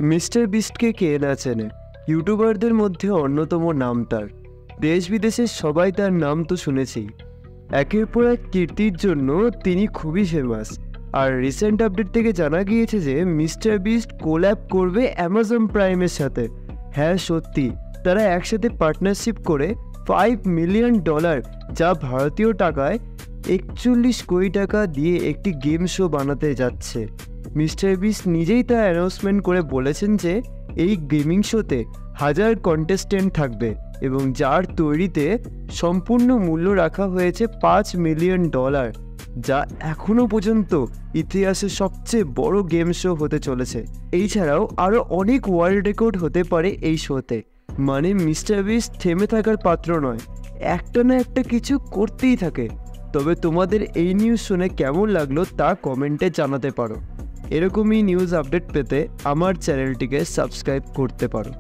Mister বিস্টকে কে না চেনে? ইউটিউবারদের মধ্যে অন্যতম নাম তার। দেশ বিদেশের সবাই তার নাম তো শুনেছেই। একের পর এক কীর্তির জন্য তিনি খুবই ফেমাস। আর রিসেন্ট আপডেট থেকে জানা গিয়েছে যে মিস্টার বিস্ট কোল্যাব করবে অ্যামাজন প্রাইমের সাথে। হ্যাঁ সত্যি, তারা একসাথে পার্টনারশিপ করে $5 মিলিয়ন, যা ভারতীয় টাকায় 41 কোটি টাকা দিয়ে একটি গেম শো বানাতে যাচ্ছে। মিস্টার বিস্ট নিজেই তা অ্যানাউন্সমেন্ট করে বলেছেন যে এই গেমিং শোতে 1000 কন্টেস্টেন্ট থাকবে এবং যার তৈরিতে সম্পূর্ণ মূল্য রাখা হয়েছে $5 মিলিয়ন, যা এখনও পর্যন্ত ইতিহাসের সবচেয়ে বড় গেম শো হতে চলেছে। এছাড়াও আরও অনেক ওয়ার্ল্ড রেকর্ড হতে পারে এই শোতে। মানে মিস্টার বিস্ট থেমে থাকার পাত্র নয়, একটা না একটা কিছু করতেই থাকে। তবে তোমাদের এই নিউজ শুনে কেমন লাগলো তা কমেন্টে জানাতে পারো। এরকমই নিউজ আপডেট পেতে আমার চ্যানেলটিকে সাবস্ক্রাইব করতে পারো।